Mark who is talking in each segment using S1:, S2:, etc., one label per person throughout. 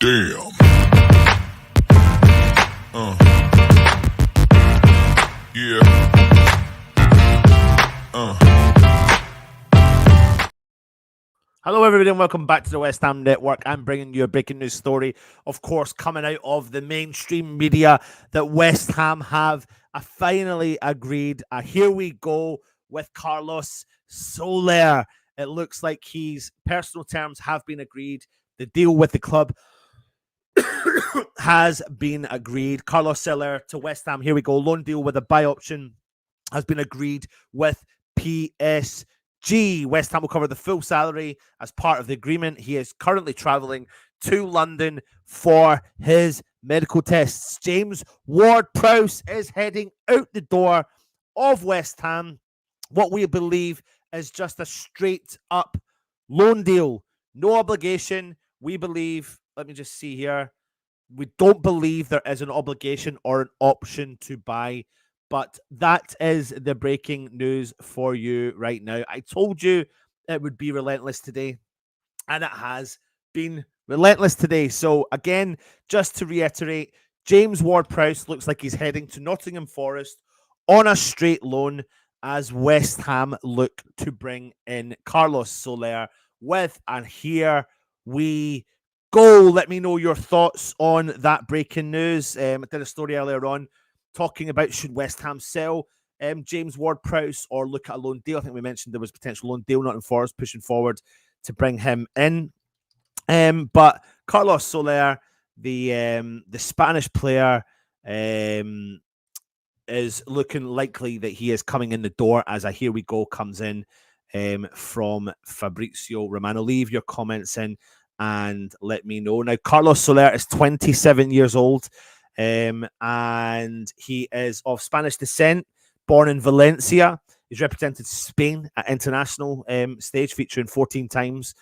S1: Damn. Yeah.
S2: Hello, everybody, and welcome back to the West Ham Network. I'm bringing you a breaking news story, of course, coming out of the mainstream media that West Ham have finally agreed. Here we go with Carlos Soler. It looks like his personal terms have been agreed. The deal with the club has been agreed. Carlos Soler to West Ham. Here we go. Loan deal with a buy option has been agreed with PSG. West Ham will cover the full salary as part of the agreement. He is currently travelling to London for his medical tests. James Ward-Prowse is heading out the door of West Ham. What we believe is just a straight up loan deal. No obligation. We believe, let me just see here. We don't believe there is an obligation or an option to buy. But that is the breaking news for you right now. I told you it would be relentless today, and it has been relentless today. So again, just to reiterate, James Ward-Prowse looks like he's heading to Nottingham Forest on a straight loan as West Ham look to bring in Carlos Soler with, and here we go. Let me know your thoughts on that breaking news. I did a story earlier on talking about should West Ham sell James Ward-Prowse or look at a loan deal. I think we mentioned there was potential loan deal, Nottingham Forest pushing forward to bring him in. But Carlos Soler, the Spanish player, is looking likely that he is coming in the door as a here we go comes in from Fabrizio Romano. Leave your comments in and let me know. Now, Carlos Soler is 27 years old. And he is of Spanish descent, born in Valencia. He's represented Spain at international stage, featuring 14 times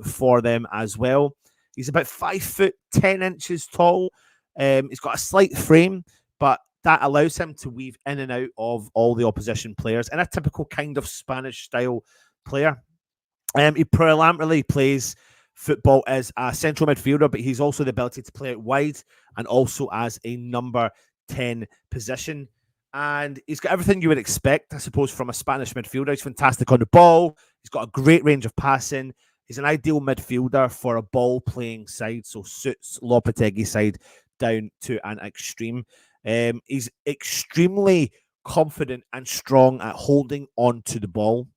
S2: for them as well. He's about 5'10" tall. He's got a slight frame, but that allows him to weave in and out of all the opposition players in a typical kind of Spanish style player. He predominantly plays football as a central midfielder, but he's also the ability to play out wide and also as a number 10 position. And he's got everything you would expect, I suppose, from a Spanish midfielder. He's fantastic on the ball. He's got a great range of passing. He's an ideal midfielder for a ball-playing side, so suits Lopetegui's side down to an extreme. He's extremely confident and strong at holding on to the ball.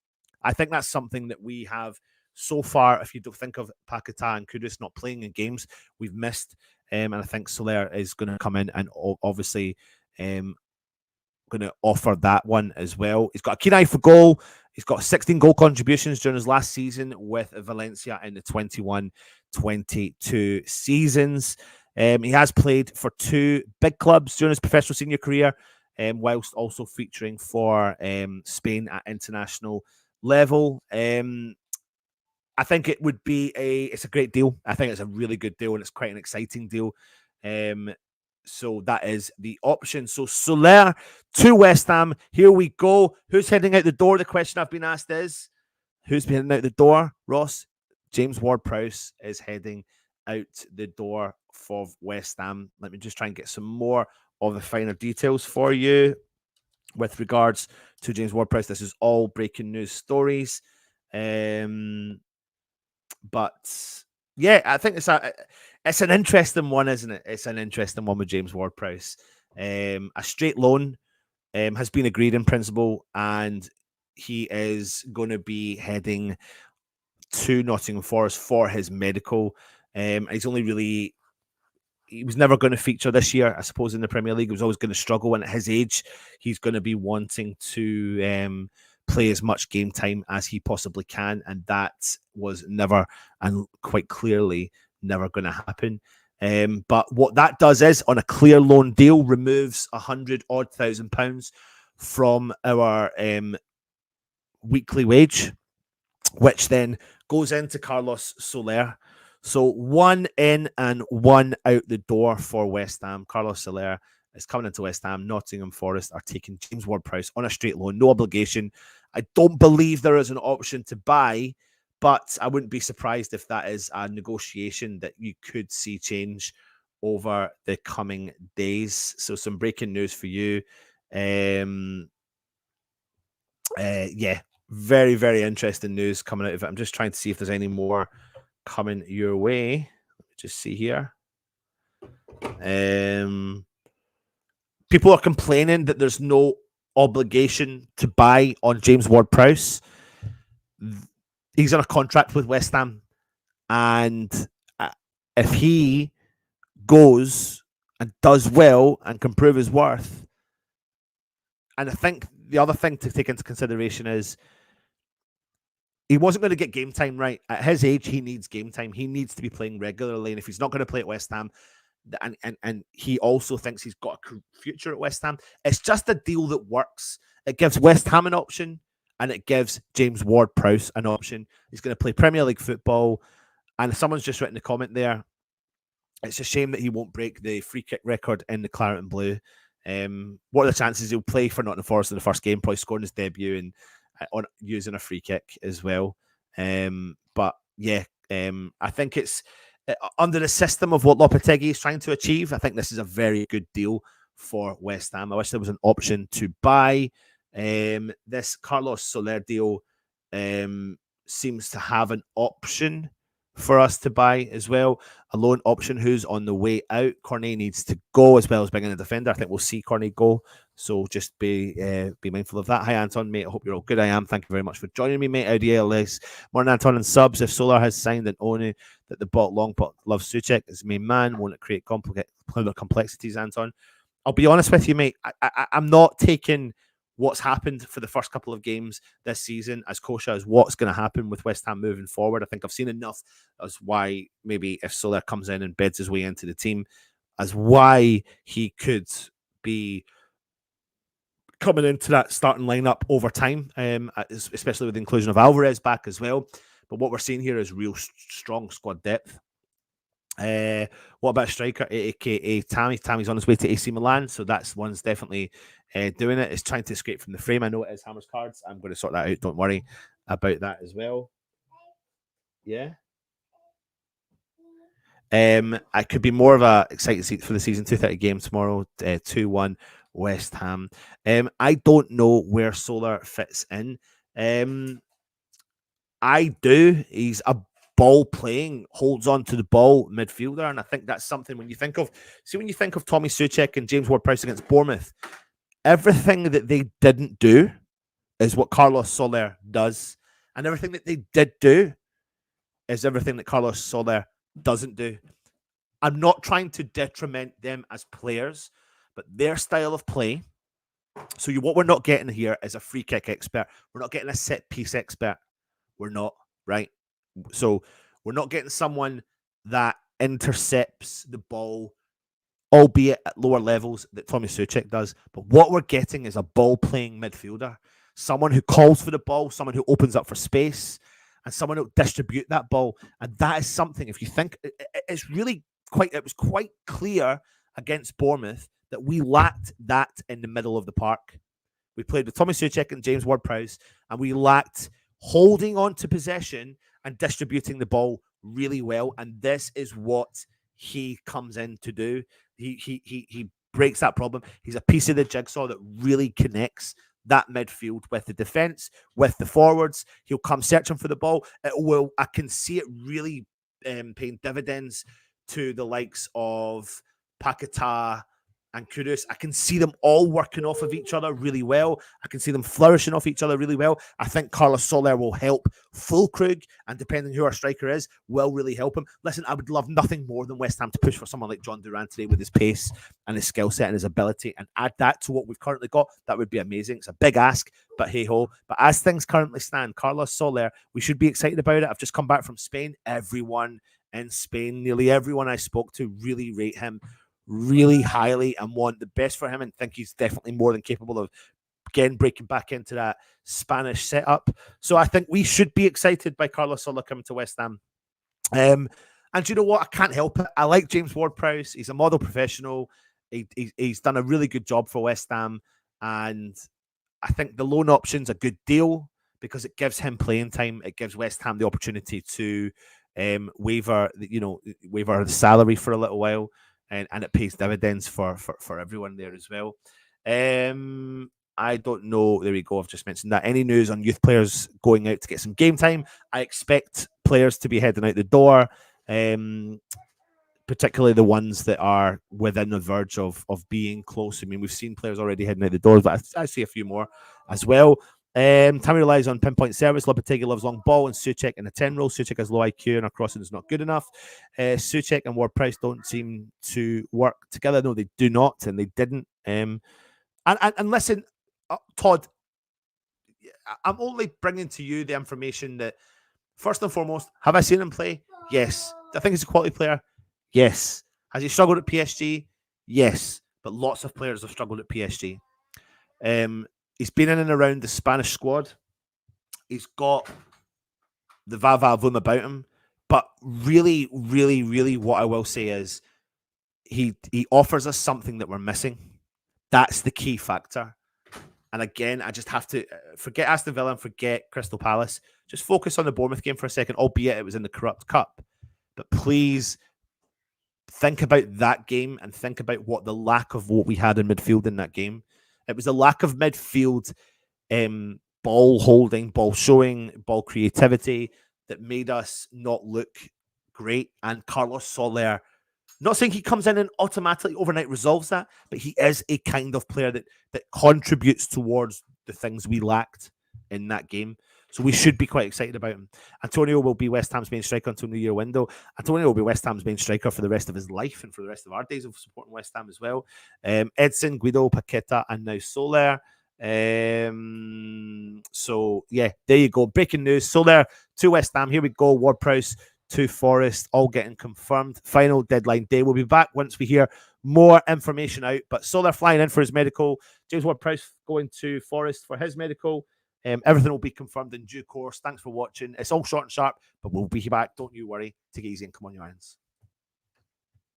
S2: I think that's something that we have so far, if you don't think of Paquetá and Kudus not playing in games, we've missed. And I think Soler is going to come in and obviously going to offer that one as well. He's got a keen eye for goal. He's got 16 goal contributions during his last season with Valencia in the 21-22 seasons. He has played for two big clubs during his professional senior career, whilst also featuring for Spain at international level. I think it would be it's a great deal. I think it's a really good deal and it's quite an exciting deal. So that is the option. So Soler to West Ham. Here we go. Who's heading out the door? The question I've been asked is, who's been heading out the door? Ross, James Ward-Prowse is heading out the door for West Ham. Let me just try and get some more of the finer details for you with regards to James Ward-Prowse. This is all breaking news stories. But yeah, I think it's an interesting one, isn't it? It's an interesting one with James Ward-Prowse. A straight loan has been agreed in principle, and he is going to be heading to Nottingham Forest for his medical. He was never going to feature this year, I suppose, in the Premier League. He was always going to struggle, and at his age, he's going to be wanting to play as much game time as he possibly can, and that was never, and quite clearly, never going to happen. But what that does is, on a clear loan deal, removes £100,000 from our weekly wage, which then goes into Carlos Soler. So one in and one out the door for West Ham. Carlos Soler is coming into West Ham. Nottingham Forest are taking James Ward-Prowse on a straight loan, no obligation. I don't believe there is an option to buy, but I wouldn't be surprised if that is a negotiation that you could see change over the coming days. So some breaking news for you. Yeah, very, very interesting news coming out of it. I'm just trying to see if there's any more coming your way. Let me just see here. People are complaining that there's no obligation to buy on James Ward-Prowse. He's on a contract with West Ham, and if he goes and does well and can prove his worth, and I think the other thing to take into consideration is he wasn't going to get game time, right? At his age, he needs game time. He needs to be playing regularly, and if he's not going to play at West Ham, and he also thinks he's got a future at West Ham, it's just a deal that works. It gives West Ham an option, and it gives James Ward-Prowse an option. He's going to play Premier League football, and someone's just written a comment there. It's a shame that he won't break the free kick record in the Claret and Blue. What are the chances he'll play for Nottingham Forest in the first game, probably scoring his debut and on using a free kick as well. But yeah, I think it's under the system of what Lopetegui is trying to achieve. I think this is a very good deal for West Ham. I wish there was an option to buy. This Carlos Soler deal seems to have an option for us to buy as well. A loan option who's on the way out. Cornet needs to go as well as bringing a defender. I think we'll see Cornet go. So just be mindful of that. Hi, Anton, mate. I hope you're all good. I am. Thank you very much for joining me, mate. How do you, Alex? Morning, Anton, and subs. If Solar has signed and Onu that the bot long pot loves Suchek as main man, won't it create complexities, Anton? I'll be honest with you, mate. I'm not taking what's happened for the first couple of games this season as kosher as what's going to happen with West Ham moving forward. I think I've seen enough as why maybe if Soler comes in and beds his way into the team, as why he could be coming into that starting lineup over time, especially with the inclusion of Alvarez back as well. But what we're seeing here is real strong squad depth. What about striker, aka Tammy? Tammy's on his way to AC Milan, so that's one's definitely doing it. It's trying to escape from the frame. I know it is Hammer's cards. I'm going to sort that out. Don't worry about that as well. Yeah. I could be more of a excited seat for the season 2:30 game tomorrow. 2-1 West Ham. I don't know where Soler fits in. I do. He's a ball playing, holds on to the ball midfielder, and I think that's something when you think of Tommy Soucek and James Ward-Prowse against Bournemouth, everything that they didn't do is what Carlos Soler does, and everything that they did do is everything that Carlos Soler doesn't do. I'm not trying to detriment them as players, but their style of play. So what we're not getting here is a free kick expert. We're not getting a set piece expert. We're not, right? So we're not getting someone that intercepts the ball, albeit at lower levels that Tommy Soucek does. But what we're getting is a ball-playing midfielder, someone who calls for the ball, someone who opens up for space, and someone who will distribute that ball. And that is something, if you think, it was quite clear against Bournemouth that we lacked that in the middle of the park. We played with Tommy Soucek and James Ward-Prowse, and we lacked holding on to possession and distributing the ball really well. And this is what he comes in to do. He breaks that problem. He's a piece of the jigsaw that really connects that midfield with the defense, with the forwards. He'll come searching for the ball. I can see it really paying dividends to the likes of Paquetá and Kudus. I can see them all working off of each other really well. I can see them flourishing off each other really well. I think Carlos Soler will help Fulkrug, and depending who our striker is, will really help him. Listen, I would love nothing more than West Ham to push for someone like John Duran today with his pace and his skill set and his ability, and add that to what we've currently got. That would be amazing. It's a big ask, but hey-ho. But as things currently stand, Carlos Soler, we should be excited about it. I've just come back from Spain. Everyone in Spain, nearly everyone I spoke to, really rate him really highly and want the best for him, and think he's definitely more than capable of again breaking back into that Spanish setup. So I think we should be excited by Carlos Soler coming to West Ham. And you know what? I can't help it. I like James Ward-Prowse. He's a model professional. He's done a really good job for West Ham, and I think the loan option's a good deal because it gives him playing time. It gives West Ham the opportunity to waiver the salary for a little while, and it pays dividends for everyone there as well. I don't know. There we go. I've just mentioned that. Any news on youth players going out to get some game time? I expect players to be heading out the door, particularly the ones that are within the verge of being close. I mean, we've seen players already heading out the doors, but I see a few more as well. Tammy relies on pinpoint service. Lopetegui loves long ball, and Souček in a 10 role. Souček has low IQ and our crossing is not good enough. Souček and Ward-Prowse don't seem to work together. No, they do not, and they didn't. And listen, Todd, I'm only bringing to you the information that, first and foremost, have I seen him play? Yes. Do I think he's a quality player? Yes. Has he struggled at PSG? Yes. But lots of players have struggled at PSG. He's been in and around the Spanish squad. He's got the va-va-voom about him. But really, really, really what I will say is he offers us something that we're missing. That's the key factor. And again, I just have to forget Aston Villa and forget Crystal Palace. Just focus on the Bournemouth game for a second, albeit it was in the Corrupt Cup. But please think about that game and think about what the lack of what we had in midfield in that game. It was a lack of midfield ball holding, ball showing, ball creativity that made us not look great. And Carlos Soler, not saying he comes in and automatically overnight resolves that, but he is a kind of player that contributes towards the things we lacked in that game. So we should be quite excited about him. Antonio will be West Ham's main striker until New Year window. Antonio will be West Ham's main striker for the rest of his life and for the rest of our days of supporting West Ham as well. Edson, Guido, Paqueta, and now Soler. So, yeah, there you go. Breaking news. Soler to West Ham. Here we go. Ward-Prowse to Forest, all getting confirmed. Final deadline day. We'll be back once we hear more information out. But Soler flying in for his medical. James Ward-Prowse going to Forest for his medical. Everything will be confirmed in due course. Thanks for watching. It's all short and sharp, but we'll be back. Don't you worry. Take it easy and come on, your irons.